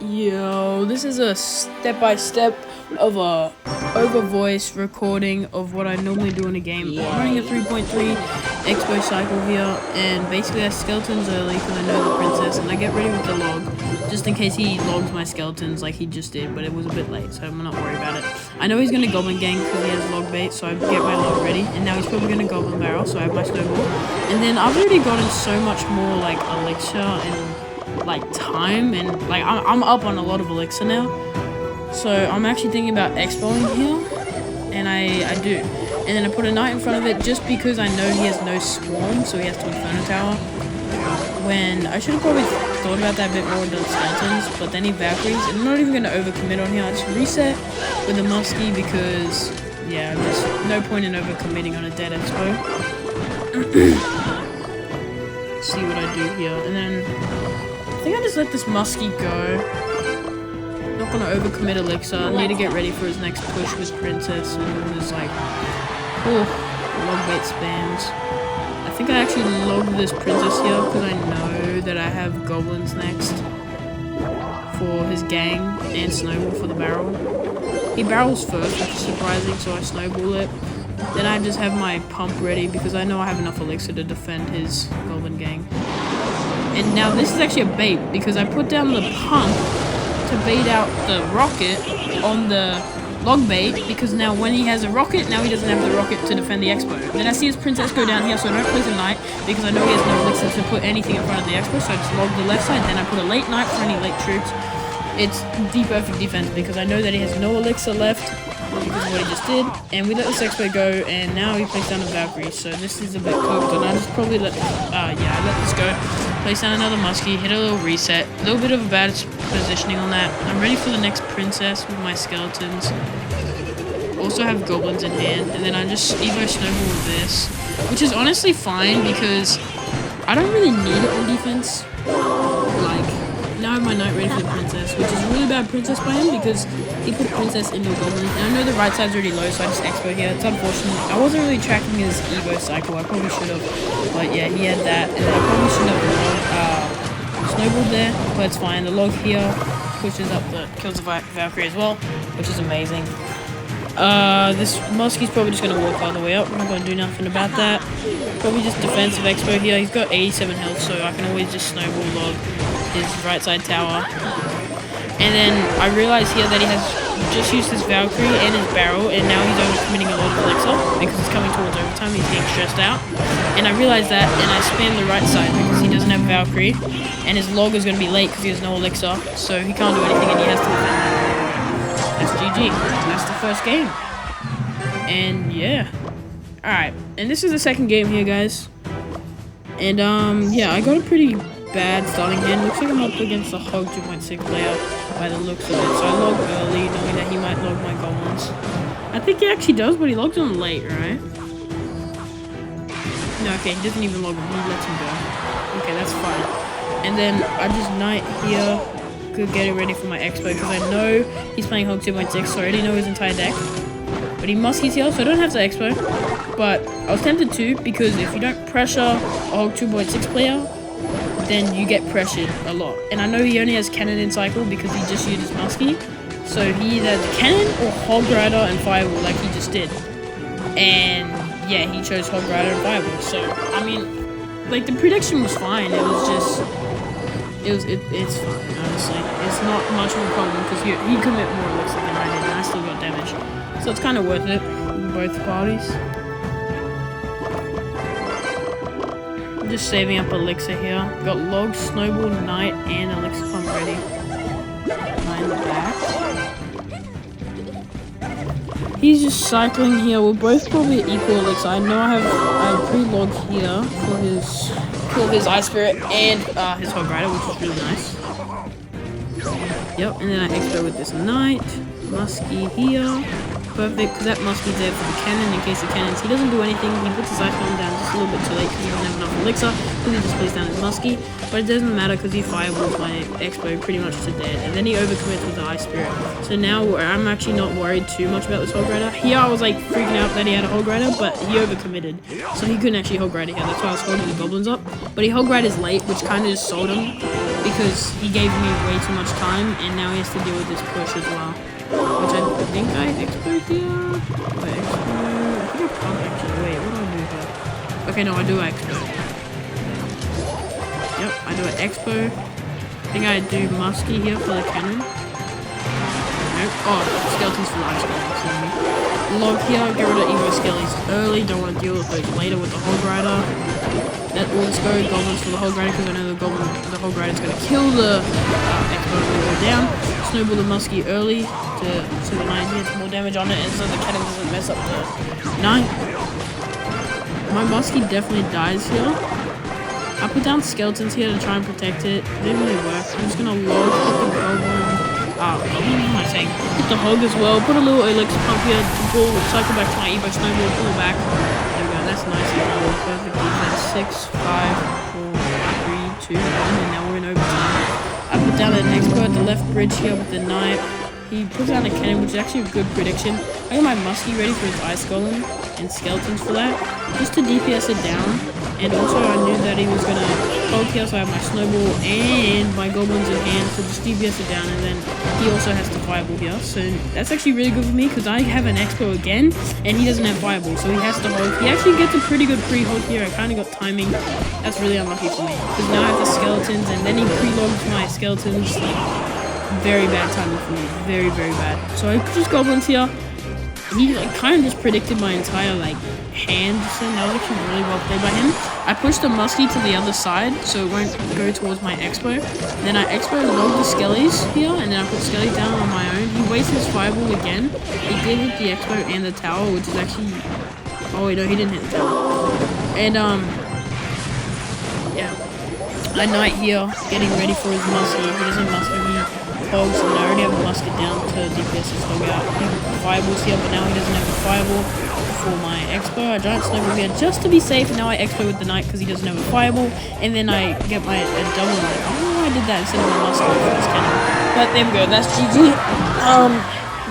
Yo, this is a step-by-step of a over-voice recording of what I normally do in a game. I'm running a 3.3 xbow cycle here, and basically I skeletons early because I know the princess, and I get ready with the log, just in case he logs my skeletons like he just did, but it was a bit late, so I'm not worried about it. I know he's going to goblin gang because he has log bait, so I get my log ready, and now he's probably going to goblin barrel, so I have my snowball. And then I've already gotten so much more like elixir and like time, and like I'm up on a lot of elixir now, so I'm actually thinking about expowing here, and I do, and then I put a knight in front of it just because I know he has no swarm, so he has to inferno tower, when I should have probably thought about that a bit more with the skeletons, but then he valkyries, and I'm not even going to overcommit on here. I just reset with the muskie because yeah, there's no point in overcommitting on a dead expo. See what I do here, and then I think I just let this muskie go. Not gonna overcommit elixir. I need to get ready for his next push with princess and his like, oh, log bait spams. I think I actually logged this princess here because I know that I have goblins next for his gang and snowball for the barrel. He barrels first, which is surprising, so I snowball it. Then I just have my pump ready because I know I have enough elixir to defend his goblin gang. And now this is actually a bait because I put down the pump to bait out the rocket on the log bait, because now when he has a rocket, now he doesn't have the rocket to defend the expo. Then I see his princess go down here, so I don't place a knight because I know he has no elixir to put anything in front of the expo, so I just log the left side. Then I put a late knight for any late troops. It's the perfect defense because I know that he has no elixir left because of what he just did, and we let this expo go, and now he plays down a Valkyrie, so this is a bit cooked, and I just probably let I let this go, place down another muskie, hit a little reset, a little bit of a bad positioning on that. I'm ready for the next princess with my skeletons, also have goblins in hand, and then I just evo snowball with this, which is honestly fine because I don't really need it on defense. Like, now I have my knight ready for the princess, which is a really bad princess by him because he put princess into a goblin. And I know the right side's already low, so I just expo here. It's unfortunate. I wasn't really tracking his evo cycle. I probably should have. But yeah, he had that. And then I probably should have snowballed there, but it's fine. The log here pushes up the kills the Valkyrie as well, which is amazing. This muskie's probably just going to walk all the way up. I'm not going to do nothing about that. Probably just defensive expo here. He's got 87 health, so I can always just snowball log his right side tower. And then I realize here that he has just used his Valkyrie and his barrel, and now he's overcommitting a lot of elixir because it's coming towards overtime. He's getting stressed out. And I realize that, and I spam the right side because he doesn't have Valkyrie, and his log is going to be late because he has no elixir, so he can't do anything, and he has to defend that. That's GG. That's the first game. And yeah. Alright, and this is the second game here, guys. And yeah, I got a pretty bad starting hand. Looks like I'm up against the Hog 2.6 player by the looks of it. So I log early, knowing that he might log my goblins. I think he actually does, but he logs them late, right? No, okay, he doesn't even log them. He lets him go. Okay, that's fine. And then I just knight here. Could get it ready for my expo because I know he's playing Hog 2.6, so I already know his entire deck. But he muskies here, so I don't have to expo. But I was tempted to, because if you don't pressure a Hog 2.6 player, then you get pressured a lot. And I know he only has cannon in cycle because he just used his muskie. So he either has cannon or Hog Rider and Fireball like he just did. And yeah, he chose Hog Rider and Fireball. So, I mean, like the prediction was fine. It was just, it's fine, honestly. It's not much of a problem because he commit more elixir than I did, and I still got damage. So it's kind of worth it for both parties. Just saving up elixir here. Got log, snowball, knight, and elixir pump ready. Knight in the back. He's just cycling here. We're both probably equal elixir. I know I have pre-log here for his kill his Ice Spirit and his Hog Rider, which is really nice. Yep, and then I expo with this knight, muskie here. Perfect, because that muskie's there for the cannon in case of cannons. He doesn't do anything. He puts his ice bomb down just a little bit too late because he doesn't have enough elixir. Because he just plays down his muskie. But it doesn't matter because he fireballs my expo pretty much to dead. And then he overcommits with the Ice Spirit. So now I'm actually not worried too much about this Hog Rider. Here I was like freaking out that he had a Hog Rider, but he overcommitted. So he couldn't actually Hog Rider here. That's why I was holding the goblins up. But he Hog Riders late, which kind of just sold him. because he gave me way too much time, and now he has to deal with this push as well. Which I think I expo here. Wait, expo. I think I can't actually. Wait, what do I do here? Okay, no, I do expo. Yep, I do an expo. I think I do musky here for the cannon. Nope. Oh, skeletons for life skeletons. Log here, get rid of Evo skellies early. Don't want to deal with those later with the Hog Rider. Let all this go. Goblins for the Hog Rider because I know the Hog Rider is going to kill the expo when we go down. Snowball the musky early so the 9 gets more damage on it, and so the cannon doesn't mess up the 9. My musky definitely dies here. I put down skeletons here to try and protect it. It didn't really work. I'm just gonna log put the goblin. What am I saying? Put the hog as well. Put a little elixir pump here to pull, cycle back to my Evo snowball, pull it back. There we go. That's nice. Perfect defense. 6, 5, 4, 3, 2, 1, and now we're in overtime. I put down an expert at the left bridge here with the knife. He puts down a cannon, which is actually a good prediction. I got my muskie ready for his ice golem and skeletons for that, just to DPS it down. And also I knew that he was gonna poke here, so I have my snowball and my goblins in hand to just DPS it down, and then he also has the fireball here. So that's actually really good for me because I have an expo again and he doesn't have fireball, so he has to hold. He actually gets a pretty good pre-hold here. I kind of got timing. That's really unlucky for me because now I have the skeletons and then he pre-logs my skeletons. Very bad timing for me. Very, very bad. So I just goblins here. He kind of just predicted my entire hand, so that was actually really well played by him. I pushed the muskie to the other side so it won't go towards my expo. Then I expo logged the skellies here, and then I put skellies down on my own. He wasted his fireball again. He did hit the expo and the tower, which is actually... Oh wait, no, he didn't hit the tower. And yeah. I knight here, getting ready for his muskie. He doesn't muskie me. Hogs, and I already have a musket down to DPS his hog out. He fireballs here, but now he doesn't have a fireball for my expo. I giant snowball here just to be safe, and now I expo with the knight because he doesn't have a fireball, and then I get my double knight. I don't know why I did that instead of a musket for this cannon. But there we go, that's GG.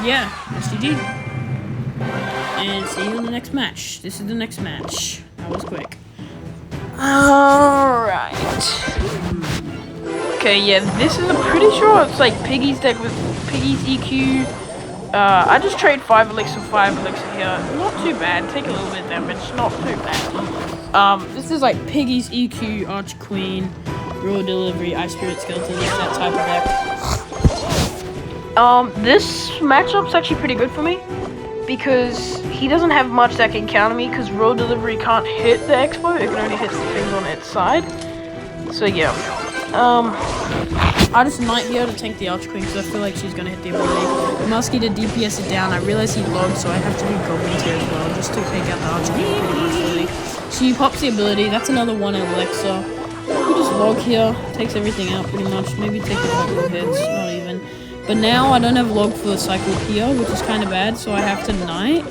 Yeah, that's GG. And see you in the next match. This is the next match. That was quick. Alright. Okay, yeah, this is, I'm pretty sure it's like Piggy's deck with Piggy's EQ. I just trade 5 elixir, 5 elixir here. Not too bad. Take a little bit of damage. Not too bad. This is like Piggy's EQ, Arch Queen, Raw Delivery, Ice Spirit Skeleton, that type of deck. This matchup's actually pretty good for me because he doesn't have much that can counter me because Raw Delivery can't hit the expo. It can only hit the things on its side. So yeah. I just knight here to tank the Arch Queen because I feel like she's gonna hit the ability. Muskie to DPS it down. I realize he logged, so I have to do goblins here as well just to take out the Arch Queen pretty much easily. She pops the ability. That's another 1 elixir. We just log here, takes everything out pretty much. Maybe take a couple of hits, not even. But now I don't have log for the cycle here, which is kind of bad, so I have to knight,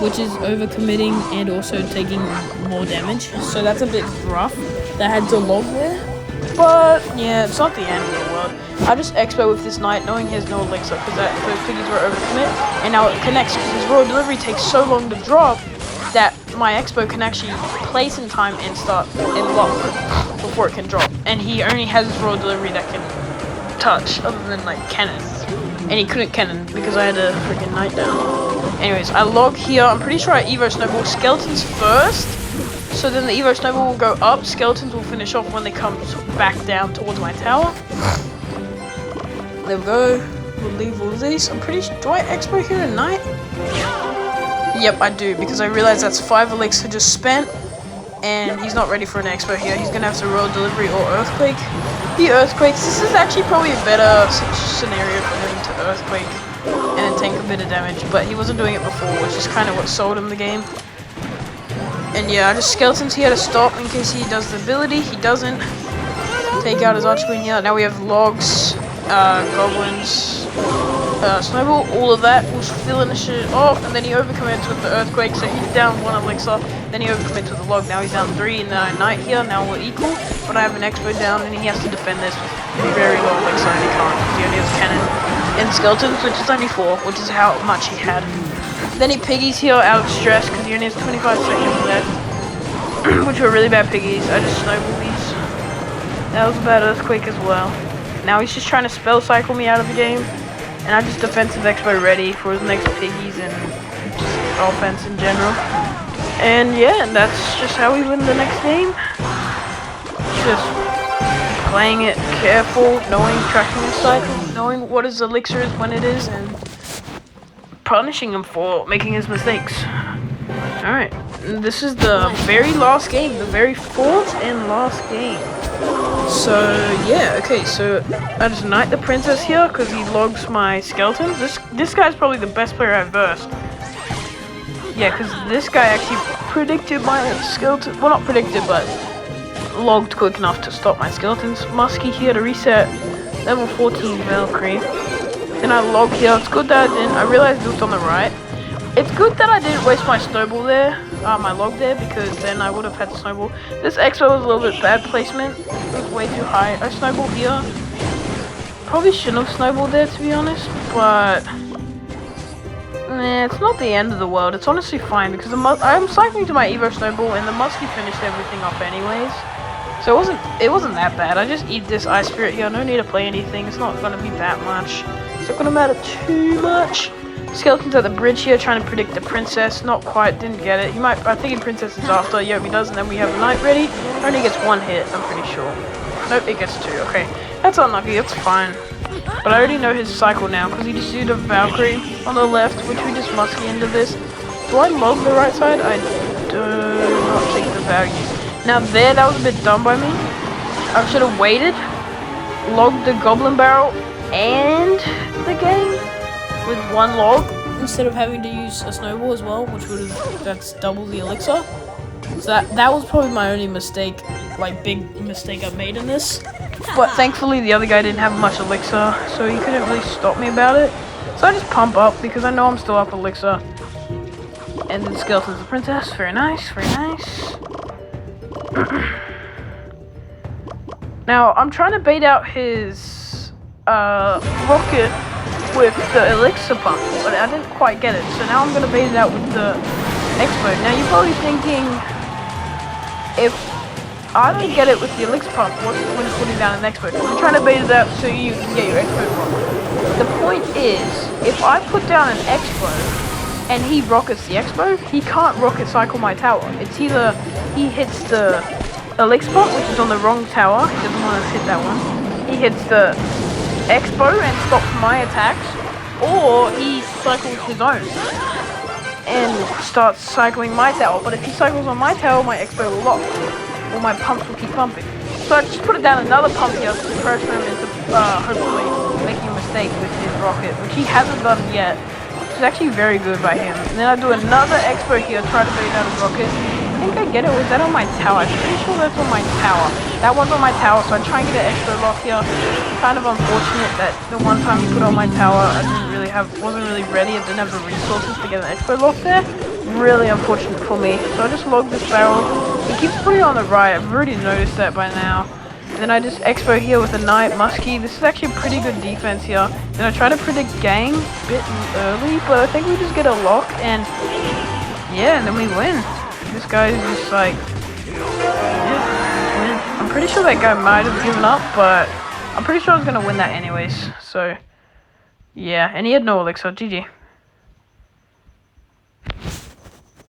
which is overcommitting and also taking more damage. So that's a bit rough that I had to log there. But yeah, it's not the end of the world. I just expo with this knight knowing he has no elixir because those piggies were overcommit, and now it connects because his raw delivery takes so long to drop that my expo can actually place in time and start and lock before it can drop. And he only has his raw delivery that can touch other than like cannon. And he couldn't cannon because I had a freaking knight down. Anyways, I log here. I'm pretty sure I Evo snowball skeletons first. So then the Evo snowball will go up, skeletons will finish off when they come back down towards my tower. There we go. We'll leave all of these. I'm pretty sure, do I expo here at night? Yep, I do, because I realize that's 5 elixir just spent, and he's not ready for an expo here. He's gonna have to roll delivery or earthquake. The earthquakes, this is actually probably a better scenario for him to earthquake and then tank a bit of damage, but he wasn't doing it before, which is kind of what sold him the game. And yeah, I just skeletons here to stop in case he does the ability. He doesn't. Take out his Arch Queen here. Now we have logs, goblins, snowball, all of that. We'll finish it off, and then he overcommits with the earthquake, so he's down 1 elixir. Then he overcommits with the log. Now he's down 3 in the knight here. Now we're equal, but I have an expo down, and he has to defend this with very low elixir, and he can't. He only has cannon and skeletons, which is only 4, which is how much he had. Then he piggies here out of stress because he only has 25 seconds left, which were really bad piggies. I just snowball these. That was a bad earthquake as well. Now he's just trying to spell cycle me out of the game. And I just defensive expo ready for his next piggies and just offense in general. And yeah, that's just how we win the next game. Just playing it careful, knowing tracking his cycle, knowing what his elixir is when it is, and punishing him for making his mistakes. Alright, this is the very last game, the very fourth and last game. So yeah, okay, so I just knight the princess here because he logs my skeletons. This guy's probably the best player I've versed. Yeah, because this guy actually predicted my skeleton, well not predicted, but logged quick enough to stop my skeletons. Muskie here to reset, level 14 Valkyrie. Then I log here. It's good that I realized it was on the right. It's good that I didn't waste my snowball there, my log there, because then I would have had to snowball. This expo was a little bit bad placement. It was way too high. I snowballed here. Probably shouldn't have snowballed there, to be honest, but it's not the end of the world. It's honestly fine because I'm cycling to my Evo snowball and the muskie finished everything off anyways. So it wasn't that bad. I just eat this ice spirit here. No need to play anything. It's not gonna be that much. It's not gonna matter too much. Skeleton's at the bridge here trying to predict the princess. Not quite, didn't get it. I think princess is after. Yep, he does, and then we have a knight ready. Only gets one hit, I'm pretty sure. Nope, it gets two. Okay, that's unlucky. That's fine. But I already know his cycle now because he just did a Valkyrie on the left, which we just muskie into this. Do I log the right side? I do not take the value. Now there, that was a bit dumb by me. I should have waited, logged the goblin barrel and the game with one log instead of having to use a snowball as well, which would have, that's double the elixir. So that was probably my only mistake, like big mistake I made in this. But thankfully the other guy didn't have much elixir, so he couldn't really stop me about it. So I just pump up because I know I'm still up elixir. And then skeleton's the princess. Very nice, very nice. Now I'm trying to bait out his rocket with the elixir pump, but I didn't quite get it. So now I'm gonna bait it out with the expo. Now you're probably thinking, if I don't get it with the elixir pump, what's the point of putting down an expo? I'm trying to bait it out so you can get your expo pump. The point is, if I put down an expo and he rockets the expo, he can't rocket cycle my tower. It's either he hits the elixir pump, which is on the wrong tower, he doesn't want to hit that one. He hits the expo and stops my attacks, or he cycles his own and starts cycling my tower. But if he cycles on my tower, my expo will lock, or my pumps will keep pumping. So I just put it down another pump here to pressure him into hopefully making a mistake with his rocket, which he hasn't done yet, which is actually very good by him. And then I do another expo here, try to bait out his rocket. I think I get it. Was that on my tower? I'm pretty sure that's on my tower. That one's on my tower, so I try and get an expo lock here. Kind of unfortunate that the one time you put on my tower, I wasn't really ready. I didn't have the resources to get an expo lock there. Really unfortunate for me. So I just logged this barrel. He keeps putting it on the right. I've already noticed that by now. And then I just expo here with a knight muskie. This is actually a pretty good defense here. Then I try to predict gang a bit early, but I think we just get a lock and yeah, and then we win. This guy's just like, yeah, win. I'm pretty sure that guy might have given up, but I'm pretty sure I was gonna win that anyways. So yeah, and he had no elixir. GG.